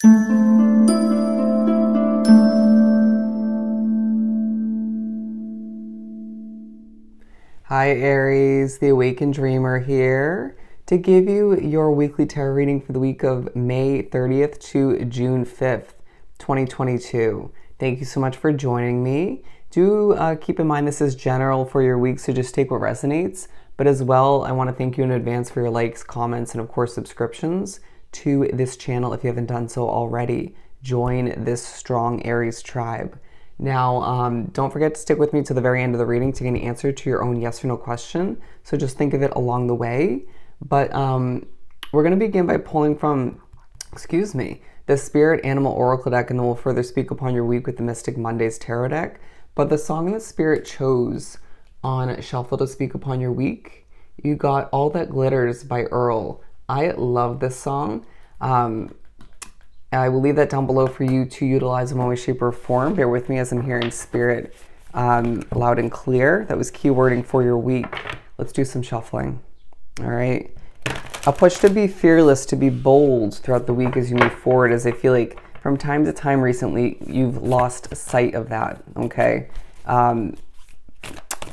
Hi Aries, the Awakened Dreamer here to give you your weekly tarot reading for the week of May 30th to June 5th, 2022. Thank you so much for joining me. Do keep in mind this is general for your week, so just take what resonates. But as well, I want to thank you in advance for your likes, comments, and of course subscriptions to this channel if you haven't done so already. Join this strong Aries tribe. Now, don't forget to stick with me to the very end of the reading to get an answer to your own yes or no question. So just think of it along the way. But we're going to begin by pulling from, the Spirit Animal Oracle deck, and then we'll further speak upon your week with the Mystic Mondays Tarot deck. But the song the Spirit chose on Shuffle to speak upon your week, you got All That Glitters by Earl. I love this song. I will leave that down below for you to utilize in one way, shape, or form. Bear with me as I'm hearing Spirit loud and clear. That was keywording for your week. Let's do some shuffling. All right. A push to be fearless, to be bold throughout the week as you move forward, as I feel like from time to time recently, you've lost sight of that, okay?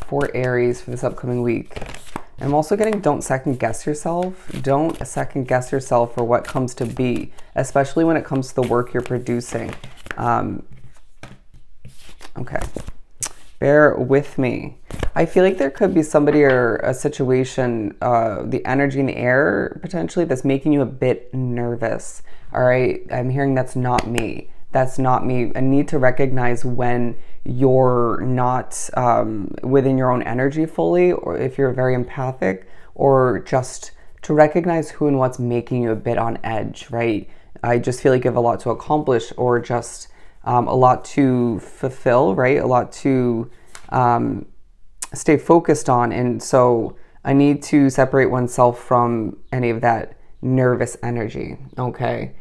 For Aries for this upcoming week. I'm also getting don't second guess yourself. Don't second guess yourself for what comes to be, especially when it comes to the work you're producing. Okay. Bear with me. I feel like there could be somebody or a situation, the energy in the air potentially, that's making you a bit nervous. All right. I'm hearing that's not me. That's not me. I need to recognize when you're not within your own energy fully, or if you're very empathic, or just to recognize who and what's making you a bit on edge, right? I just feel like you have a lot to accomplish, or just a lot to fulfill, right? A lot to stay focused on. And so I need to separate oneself from any of that nervous energy, okay?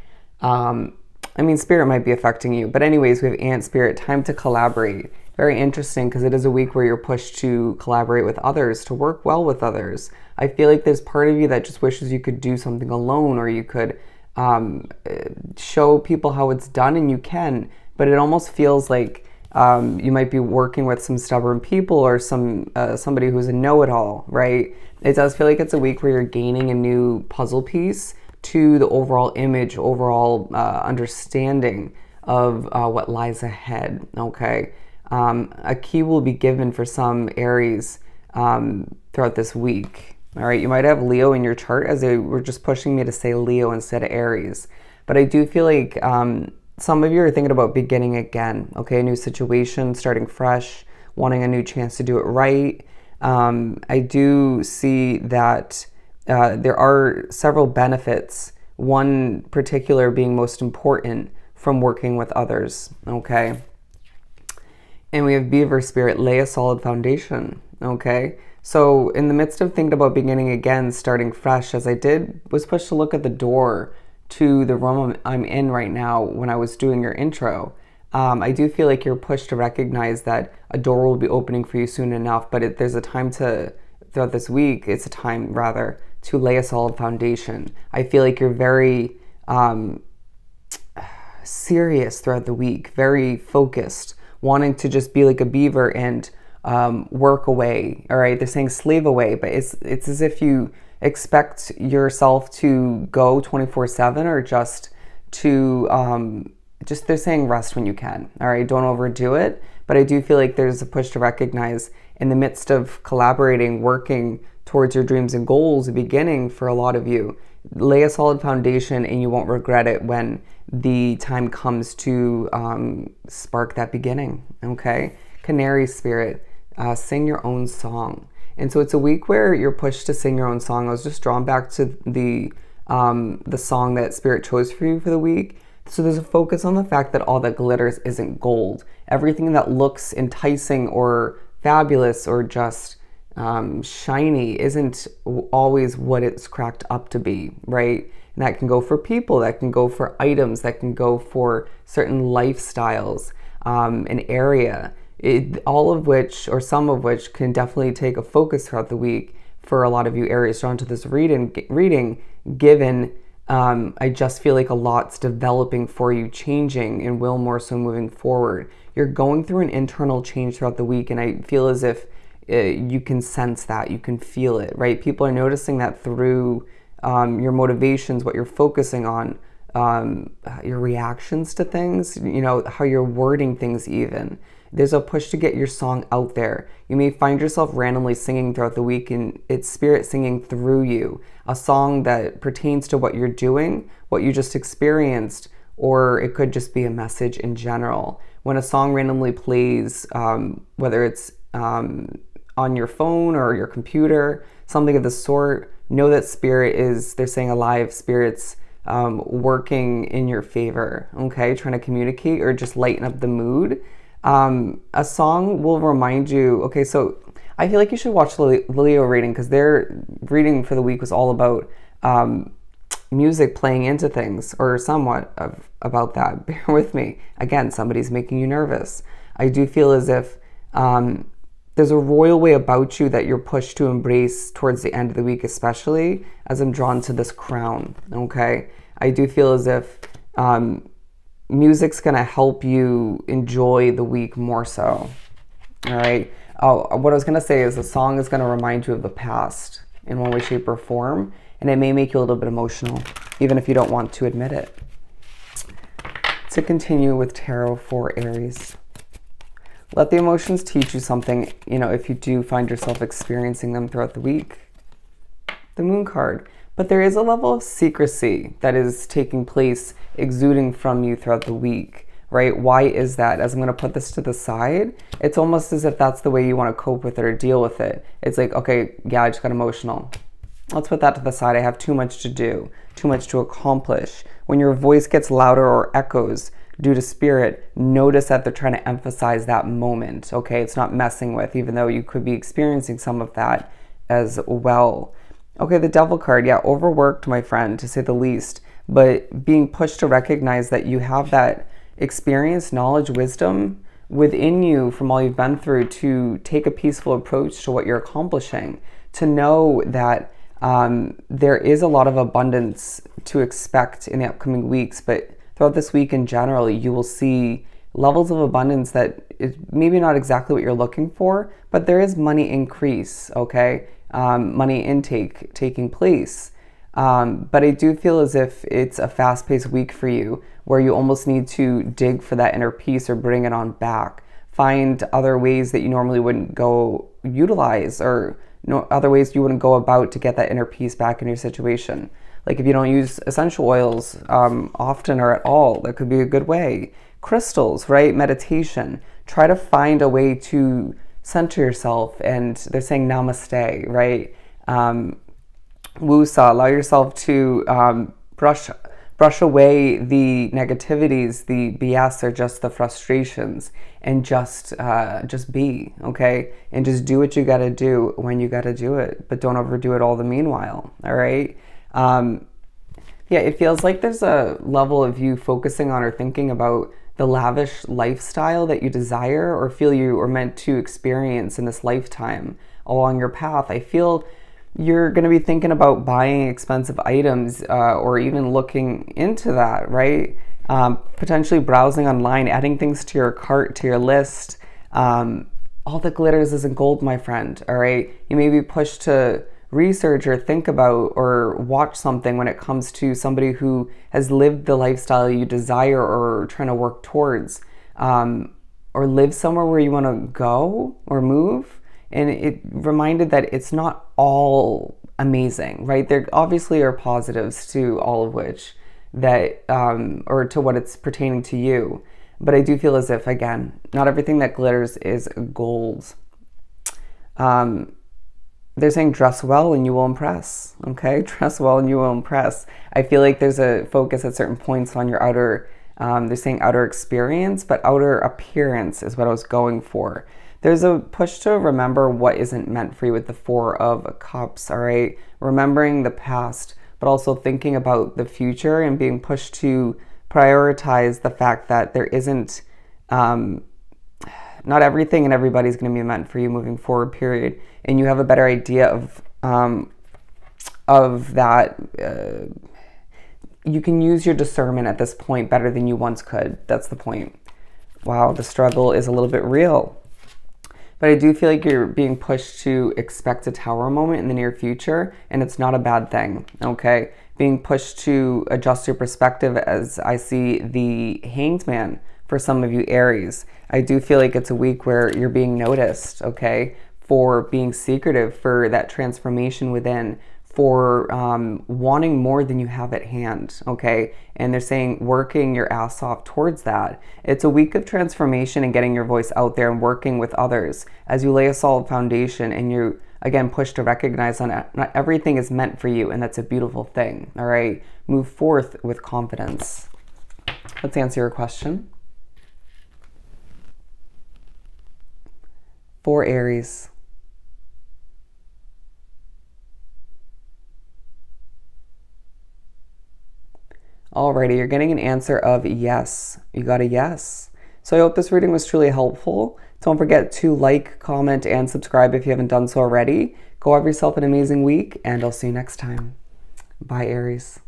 I mean, Spirit might be affecting you. But anyways, we have Ant Spirit, time to collaborate. Very interesting, because it is a week where you're pushed to collaborate with others, to work well with others. I feel like there's part of you that just wishes you could do something alone, or you could show people how it's done, and you can. But it almost feels like you might be working with some stubborn people, or somebody who's a know-it-all, right? It does feel like it's a week where you're gaining a new puzzle piece to the overall image, overall understanding of what lies ahead, okay? A key will be given for some Aries throughout this week, all right? You might have Leo in your chart, as they were just pushing me to say Leo instead of Aries. But I do feel like some of you are thinking about beginning again, okay? A new situation, starting fresh, wanting a new chance to do it right. I do see that there are several benefits, one particular being most important, from working with others, okay? And we have Beaver Spirit, lay a solid foundation, okay? So in the midst of thinking about beginning again, starting fresh, as I was pushed to look at the door to the room I'm in right now when I was doing your intro, I do feel like you're pushed to recognize that a door will be opening for you soon enough, but there's a time throughout this week, it's a time rather, to lay a solid foundation. I feel like you're very serious throughout the week, very focused, wanting to just be like a beaver and work away, all right? They're saying slave away, but it's as if you expect yourself to go 24/7, or just to, they're saying rest when you can, all right? Don't overdo it. But I do feel like there's a push to recognize in the midst of collaborating, working towards your dreams and goals, beginning for a lot of you, lay a solid foundation and you won't regret it when the time comes to spark that beginning, okay? Canary Spirit, sing your own song. And so it's a week where you're pushed to sing your own song. I was just drawn back to the song that Spirit chose for you for the week. So there's a focus on the fact that all that glitters isn't gold. Everything that looks enticing or fabulous or just shiny isn't always what it's cracked up to be, right? And that can go for people, that can go for items, that can go for certain lifestyles, an area, all of which, or some of which, can definitely take a focus throughout the week for a lot of you Aries drawn to this reading, given I just feel like a lot's developing for you, changing, and will more so moving forward. You're going through an internal change throughout the week, and I feel as if you can sense that, you can feel it, right? People are noticing that through your motivations, what you're focusing on, your reactions to things, you know, how you're wording things even. There's a push to get your song out there. You may find yourself randomly singing throughout the week and it's spirit singing through you. A song that pertains to what you're doing, what you just experienced, or it could just be a message in general. When a song randomly plays, whether it's on your phone or your computer, something of the sort, know that spirit is, they're saying alive, spirit's working in your favor, okay? Trying to communicate or just lighten up the mood. A song will remind you, okay, so I feel like you should watch the Leo reading because their reading for the week was all about music playing into things, or somewhat about that. Bear with me. Again, somebody's making you nervous. I do feel as if there's a royal way about you that you're pushed to embrace towards the end of the week, especially as I'm drawn to this crown, okay? I do feel as if music's gonna help you enjoy the week more so, all right? What I was gonna say is the song is gonna remind you of the past in one way, shape, or form, and it may make you a little bit emotional, even if you don't want to admit it. To continue with tarot for Aries. Let the emotions teach you something, you know, if you do find yourself experiencing them throughout the week. The Moon card. But there is a level of secrecy that is taking place, exuding from you throughout the week, right? Why is that? As I'm going to put this to the side, it's almost as if that's the way you want to cope with it or deal with it. It's like, okay, yeah, I just got emotional. Let's put that to the side. I have too much to do, too much to accomplish. When your voice gets louder or echoes due to spirit, notice that they're trying to emphasize that moment, okay? It's not messing with, even though you could be experiencing some of that as well. Okay, the Devil card, yeah, overworked, my friend, to say the least, but being pushed to recognize that you have that experience, knowledge, wisdom within you from all you've been through to take a peaceful approach to what you're accomplishing, to know that there is a lot of abundance to expect in the upcoming weeks, but throughout this week in general, you will see levels of abundance that is maybe not exactly what you're looking for, but there is money increase, okay? Money intake taking place. But I do feel as if it's a fast-paced week for you where you almost need to dig for that inner peace or bring it on back. Find other ways that you normally wouldn't go utilize, or other ways you wouldn't go about to get that inner peace back in your situation. Like if you don't use essential oils often or at all, that could be a good way. Crystals, right? Meditation. Try to find a way to center yourself, and they're saying namaste, right? Wusa, allow yourself to brush away the negativities, the BS, or just the frustrations, and just be, okay? And just do what you gotta do when you gotta do it, but don't overdo it all the meanwhile, all right? Yeah, it feels like there's a level of you focusing on or thinking about the lavish lifestyle that you desire or feel you are meant to experience in this lifetime along your path. I feel you're going to be thinking about buying expensive items or even looking into that, right? Potentially browsing online, adding things to your cart, to your list. All that glitters isn't gold, my friend, all right? You may be pushed to research or think about or watch something when it comes to somebody who has lived the lifestyle you desire or trying to work towards, or live somewhere where you want to go or move. And it reminded that it's not all amazing, right? There obviously are positives to all of which that, or to what it's pertaining to you. But I do feel as if, again, not everything that glitters is gold. They're saying dress well and you will impress, okay? Dress well and you will impress. I feel like there's a focus at certain points on your outer, they're saying outer experience, but outer appearance is what I was going for. There's a push to remember what isn't meant for you with the Four of Cups, all right? Remembering the past, but also thinking about the future and being pushed to prioritize the fact that there isn't, not everything and everybody's going to be meant for you moving forward, period. And you have a better idea of that you can use your discernment at this point better than you once could. That's the point. Wow, the struggle is a little bit real. But I do feel like you're being pushed to expect a tower moment in the near future, and it's not a bad thing, okay? Being pushed to adjust your perspective, as I see the Hanged Man for some of you Aries. I do feel like it's a week where you're being noticed, okay? For being secretive, for that transformation within, for wanting more than you have at hand, okay? And they're saying working your ass off towards that. It's a week of transformation and getting your voice out there and working with others as you lay a solid foundation, and you're, again, pushed to recognize that not everything is meant for you, and that's a beautiful thing, all right? Move forth with confidence. Let's answer your question. For Aries. Alrighty, you're getting an answer of yes. You got a yes. So I hope this reading was truly helpful. Don't forget to like, comment, and subscribe if you haven't done so already. Go have yourself an amazing week, and I'll see you next time. Bye, Aries.